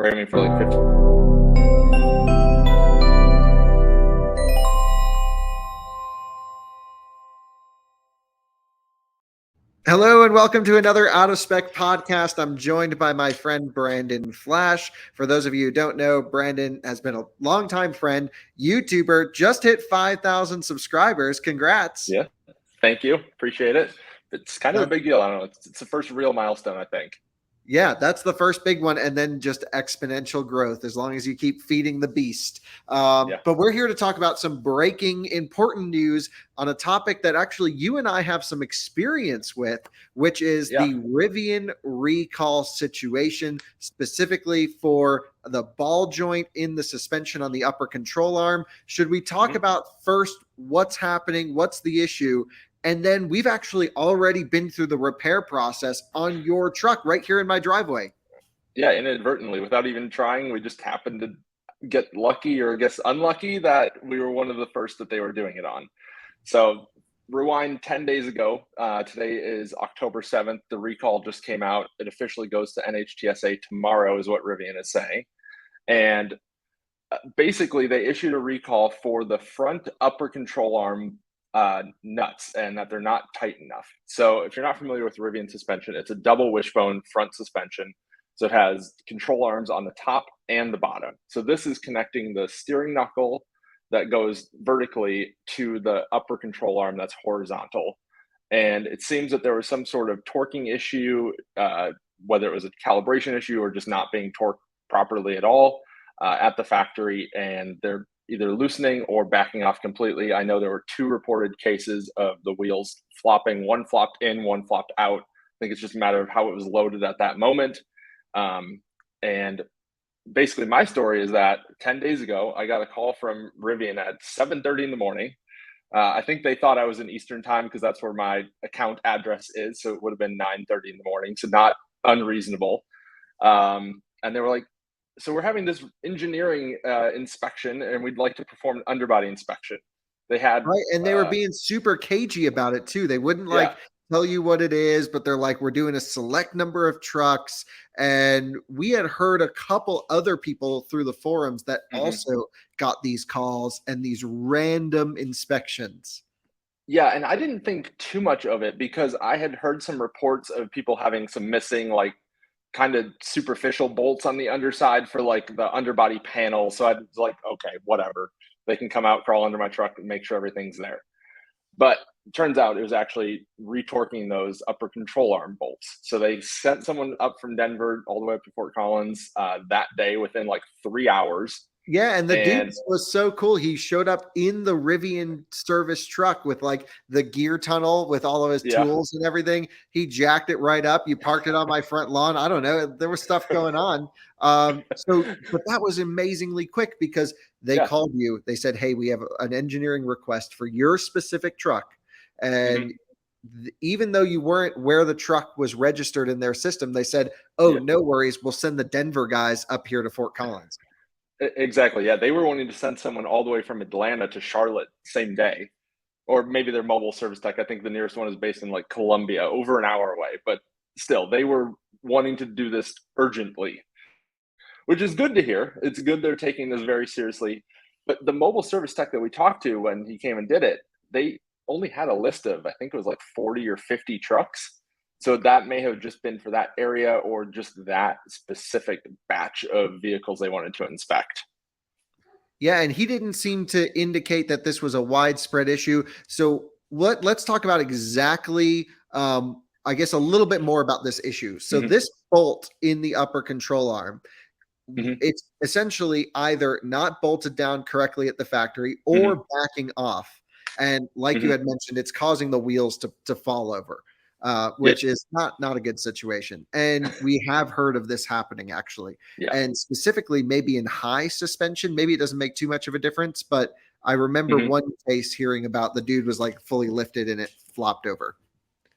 We're aiming for like 50. Hello and welcome to another Out of Spec podcast. I'm joined by my friend Brandon Flash. For those of you who don't know, Brandon has been a longtime friend, YouTuber, just hit 5,000 subscribers. Congrats. Yeah, thank you. Appreciate it. It's kind of a That- big deal. I don't know. It's the first real milestone, I think. yeah, that's the first big one, and then just exponential growth as long as you keep feeding the beast. Yeah. But we're here to talk about some breaking important news on a topic that actually you and I have some experience with, which is Yeah. the Rivian recall situation, specifically for the ball joint in the suspension on the upper control arm. Should we talk about first what's happening, what's the issue? And then we've actually already been through the repair process on your truck right here in my driveway. Yeah, inadvertently, without even trying, we just happened to get lucky, or I guess unlucky, that we were one of the first that they were doing it on. So rewind 10 days ago. Today is October 7th. The recall just came out. It officially goes to NHTSA tomorrow, is what Rivian is saying. And basically, they issued a recall for the front upper control arm nuts, and that they're not tight enough. So if you're not familiar with Rivian suspension, it's a double wishbone front suspension. So it has control arms on the top and the bottom. So this is connecting the steering knuckle that goes vertically to the upper control arm that's horizontal. And it seems that there was some sort of torquing issue, whether it was a calibration issue or just not being torqued properly at all at the factory, and they're either loosening or backing off completely. I know there were 2 reported cases of the wheels flopping. One flopped in, one flopped out. I think it's just a matter of how it was loaded at that moment. And basically, my story is that 10 days ago, I got a call from Rivian at 7:30 in the morning. I think they thought I was in Eastern time because that's where my account address is. So it would have been 9:30 in the morning. So not unreasonable. And they were like, so we're having this engineering inspection, and we'd like to perform an underbody inspection. They had Right. And they were being super cagey about it too. They wouldn't yeah. tell you what it is, but they're like, we're doing a select number of trucks. And we had heard a couple other people through the forums that also got these calls and these random inspections. Yeah, and I didn't think too much of it because I had heard some reports of people having some missing, like, kind of superficial bolts on the underside for like the underbody panel. So I was like, okay, whatever. They can come out, crawl under my truck, and make sure everything's there. But it turns out it was actually retorquing those upper control arm bolts. So they sent someone up from Denver all the way up to Fort Collins that day within like 3 hours. Yeah, and the dude And was so cool. He showed up in the Rivian service truck with like the gear tunnel with all of his yeah, tools and everything. He jacked it right up. You parked it on my front lawn. I don't know. There was stuff going on. But that was amazingly quick because they yeah. called you. They said, "Hey, we have an engineering request for your specific truck," and even though you weren't where the truck was registered in their system, they said, "Oh, Yeah. no worries. We'll send the Denver guys up here to Fort Collins." Exactly. Yeah, they were wanting to send someone all the way from Atlanta to Charlotte same day, or maybe their mobile service tech. I think the nearest one is based in like Columbia, over an hour away. But still, they were wanting to do this urgently, which is good to hear. It's good they're taking this very seriously. But the mobile service tech that we talked to when he came and did it, they only had a list of, I think it was like 40 or 50 trucks. So that may have just been for that area or just that specific batch of vehicles they wanted to inspect. Yeah, and he didn't seem to indicate that this was a widespread issue. So let's talk about exactly, I guess, a little bit more about this issue. So Mm-hmm. this bolt in the upper control arm, Mm-hmm. it's essentially either not bolted down correctly at the factory Mm-hmm. or backing off. And like you Mm-hmm. had mentioned, it's causing the wheels to fall over, Yeah. which is not a good situation. And we have heard of this happening actually, Yeah. and specifically maybe in high suspension. Maybe it doesn't make too much of a difference, but I remember Mm-hmm. one case hearing about the dude was like fully lifted and it flopped over.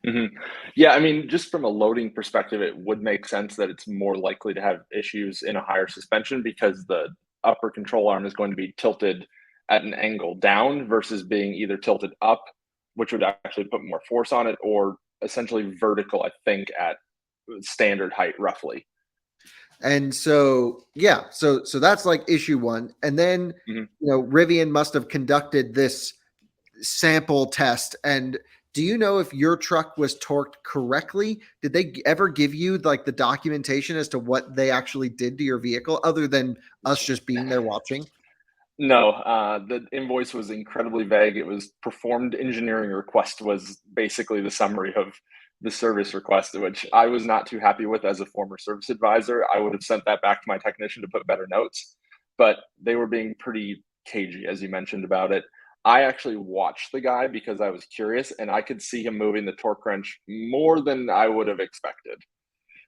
Mm-hmm. Yeah, I mean, just from a loading perspective, it would make sense that it's more likely to have issues in a higher suspension because the upper control arm is going to be tilted at an angle down versus being either tilted up, which would actually put more force on it, or essentially vertical, I think, at standard height roughly. And so, yeah, so that's like issue one. And then, Mhm. Rivian must have conducted this sample test. And do you know if your truck was torqued correctly? Did they ever give you like the documentation as to what they actually did to your vehicle other than us just being there watching? No, the invoice was incredibly vague. It was performed engineering request was basically the summary of the service request, which I was not too happy with as a former service advisor. I would have sent that back to my technician to put better notes, but they were being pretty cagey, as you mentioned about it. I actually watched the guy because I was curious, and I could see him moving the torque wrench more than I would have expected.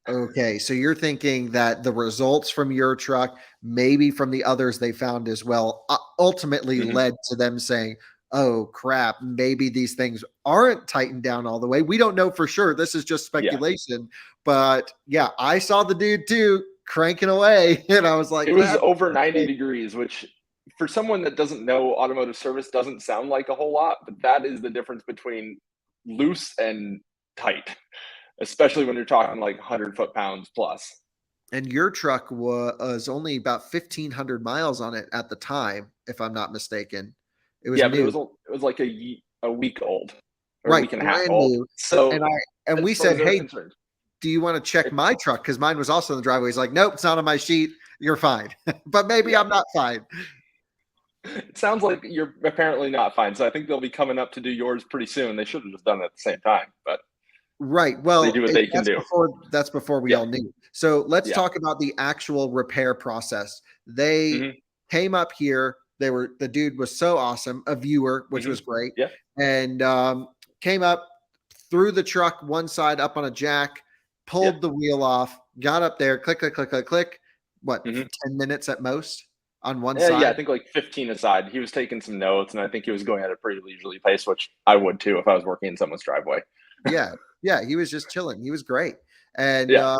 Okay, so you're thinking that the results from your truck, maybe from the others they found as well, ultimately Mhm. led to them saying, "Oh crap, maybe these things aren't tightened down all the way." We don't know for sure. This is just Yeah. speculation, but yeah, I saw the dude too cranking away, and I was It like, was "That's over 90 okay." degrees, which for someone that doesn't know automotive service doesn't sound like a whole lot, but that is the difference between loose and tight, especially when you're talking like 100 foot-pounds plus. And your truck was only about 1,500 miles on it at the time, if I'm not mistaken. It was Yeah, but new. it was like a week old or a Right, week and a half brand old. new. And So, we as far said, as they're "Hey, concerned, do you want to check it my truck?" Because mine was also in the driveway. He's like, "Nope, it's not on my sheet. You're fine." But maybe yeah, I'm not fine. it sounds like you're apparently not fine, so I think they'll be coming up to do yours pretty soon. They should have just done it at the same time, but Right. they Well, do what they can do. that's before we Yeah, all knew. So let's yeah. talk about the actual repair process. They Mhm, came up here. The dude was so awesome, a viewer, which was mhm. great, Yeah, and came up, threw the truck one side up on a jack, yeah. pulled the wheel off, got up there, click, click, click, click, click. What, Mhm. 10 minutes at most on one Yeah, side? I think like 15 aside. He was taking some notes, and I think he was going at a pretty leisurely pace, which I would too if I was working in someone's driveway. Yeah, yeah, he was just chilling. He was great, and Yeah.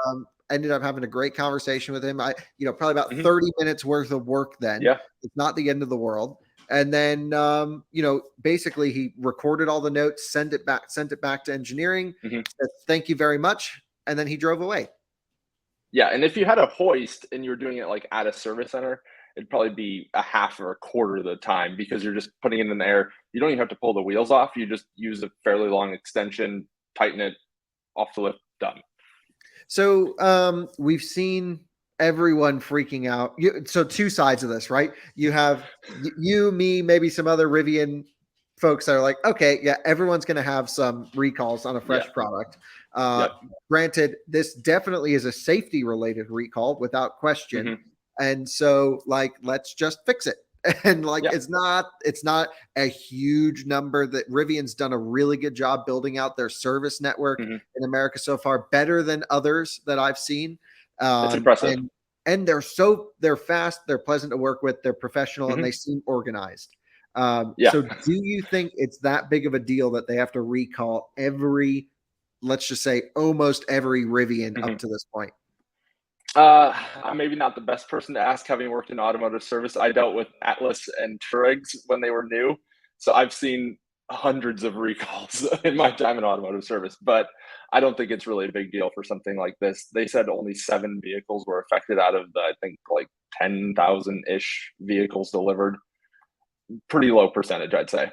ended up having a great conversation with him. Probably about Mhm. 30 minutes worth of work. Then Yeah. it's not the end of the world. And then, basically, he recorded all the notes, sent it back to engineering. Mhm. Said, "Thank you very much," and then he drove away. Yeah, and if you had a hoist and you were doing it like at a service center, it'd probably be a half or a quarter of the time because you're just putting it in the air. You don't even have to pull the wheels off. You just use a fairly long extension, tighten it, off the lift, done. So we've seen everyone freaking out. So two sides of this, right? You have you, me, maybe some other Rivian folks that are like, okay, yeah, everyone's going to have some recalls on a Yeah. fresh product. Uh, Yep. Granted, this definitely is a safety related recall without question. Mhm. And so, like, let's just fix it. And like, Yeah. it's not a huge number. That Rivian's done a really good job building out their service network Mhm. in America so far, better than others that I've seen. It's impressive. And they're fast, they're pleasant to work with, they're professional, and Mhm. they seem organized. Yeah. So, do you think it's that big of a deal that they have to recall every, let's just say, almost every Rivian up Mhm. to this point? I'm maybe not the best person to ask, having worked in automotive service. I dealt with Atlas and Tuaregs when they were new, so I've seen hundreds of recalls in my time in automotive service. But I don't think it's really a big deal for something like this. They said only 7 vehicles were affected out of the, I think, like 10,000 ish vehicles delivered. Pretty low percentage, I'd say.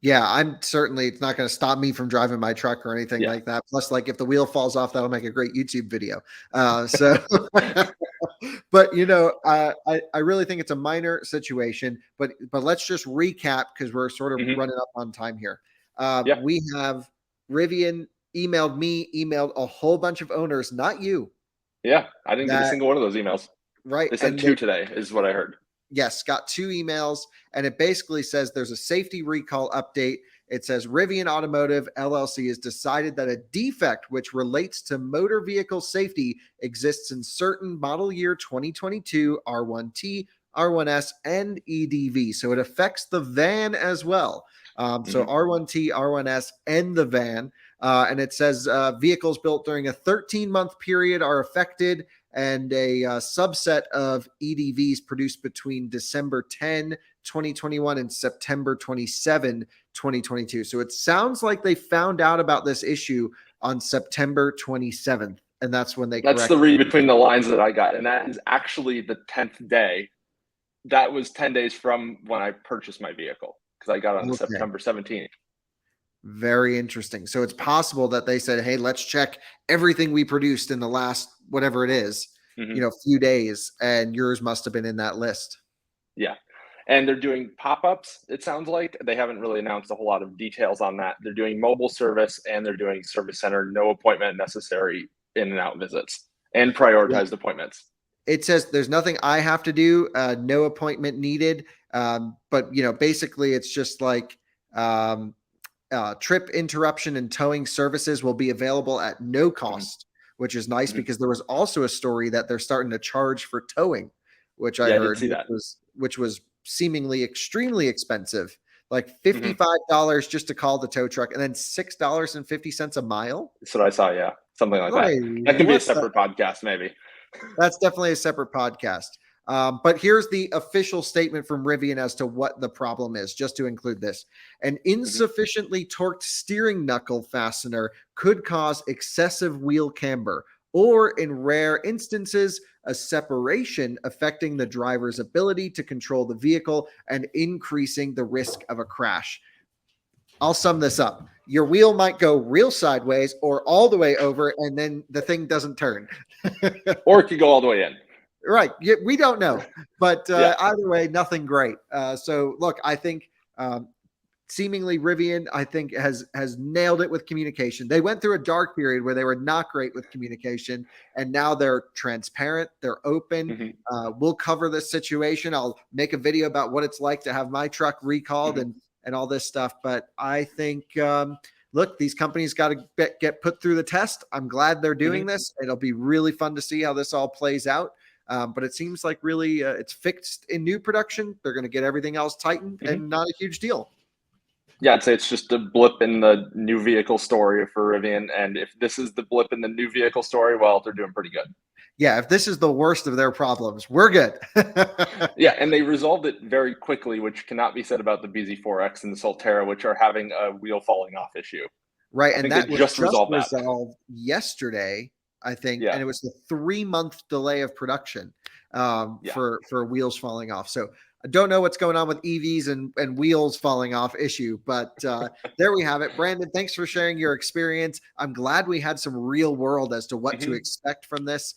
Yeah, I'm certainly it's not going to stop me from driving my truck or anything Yeah. like that. Plus, like if the wheel falls off, that'll make a great YouTube video. So, but I really think it's a minor situation. But let's just recap because we're sort of Hmm. running up on time here. Yeah. We have Rivian emailed me, emailed a whole bunch of owners, not you, Yeah. I didn't get a that single one of those emails. right, They sent and two today, is what I heard. yes, got two emails, and it basically says there's a safety recall update. It says Rivian Automotive LLC has decided that a defect which relates to motor vehicle safety exists in certain model year 2022 R1T, R1S, and EDV. So it affects the van as well. So Hmm. R1T, R1S, and the van. And it says vehicles built during a 13-month period are affected, and a subset of EDVs produced between December 10, 2021 and September 27, 2022. So it sounds like they found out about this issue on September 27th. And that's when they That's correct. the read between the lines that I got. And that is actually the 10th day. That was 10 days from when I purchased my vehicle because I got on Okay. September 17th. Very interesting. So it's possible that they said, hey, let's check everything we produced in the last, whatever it is, few days, and yours must have been in that list. Yeah. And they're doing pop-ups, it sounds like. They haven't really announced a whole lot of details on that. They're doing mobile service and they're doing service center, no appointment necessary in and out visits and prioritized appointments. It says there's nothing I have to do, no appointment needed. But basically it's just like trip interruption and towing services will be available at no cost, which is nice because there was also a story that they're starting to charge for towing, which I heard, which was seemingly extremely expensive, like $55 just to call the tow truck and then $6.50 a mile. That's what I saw. Yeah. Something like that. That can be a separate podcast, maybe. That's definitely a separate podcast. But here's the official statement from Rivian as to what the problem is, just to include this. An insufficiently torqued steering knuckle fastener could cause excessive wheel camber, or in rare instances, a separation affecting the driver's ability to control the vehicle and increasing the risk of a crash. I'll sum this up. Your wheel might go real sideways or all the way over, and then the thing doesn't turn. Or it could go all the way in. Right. We don't know. But either way, nothing great. So, look, I think seemingly Rivian, I think, has nailed it with communication. They went through a dark period where they were not great with communication, and now they're transparent. They're open. We'll cover this situation. I'll make a video about what it's like to have my truck recalled and all this stuff. But I think, look, these companies got to get put through the test. I'm glad they're doing this. It'll be really fun to see how this all plays out. But it seems like really it's fixed in new production. They're going to get everything else tightened and not a huge deal. Yeah, I'd say it's just a blip in the new vehicle story for Rivian. And if this is the blip in the new vehicle story, well, they're doing pretty good. Yeah, if this is the worst of their problems, we're good. Yeah, and they resolved it very quickly, which cannot be said about the BZ4X and the Solterra, which are having a wheel falling off issue. Right, and that was just resolved yesterday, I think, and it was the 3-month delay of production for wheels falling off. So I don't know what's going on with EVs and wheels falling off issue, but there we have it. Brandon, thanks for sharing your experience. I'm glad we had some real world as to what to expect from this.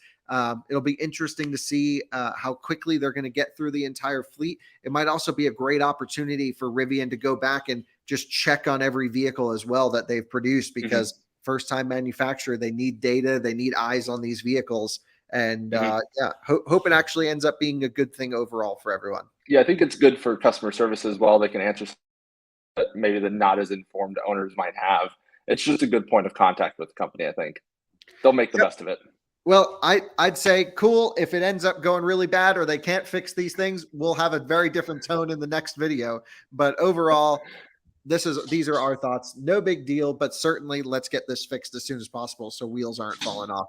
It'll be interesting to see how quickly they're going to get through the entire fleet. It might also be a great opportunity for Rivian to go back and just check on every vehicle as well that they've produced, because first-time manufacturer, they need data, they need eyes on these vehicles. And hope it actually ends up being a good thing overall for everyone. Yeah, I think it's good for customer service as well. They can answer that maybe the not as informed owners might have. It's just a good point of contact with the company, I think. They'll make the best of it. Well, I'd say cool. If it ends up going really bad or they can't fix these things, we'll have a very different tone in the next video. But overall, these are our thoughts. No big deal, but certainly let's get this fixed as soon as possible so wheels aren't falling off.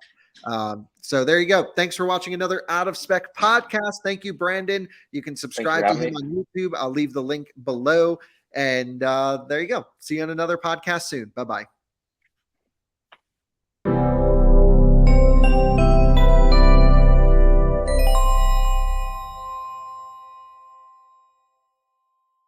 So there you go. Thanks for watching another Out of Spec podcast. Thank you, Brandon. You can subscribe to him on YouTube. I'll leave the link below. And there you go. See you on another podcast soon. Bye-bye.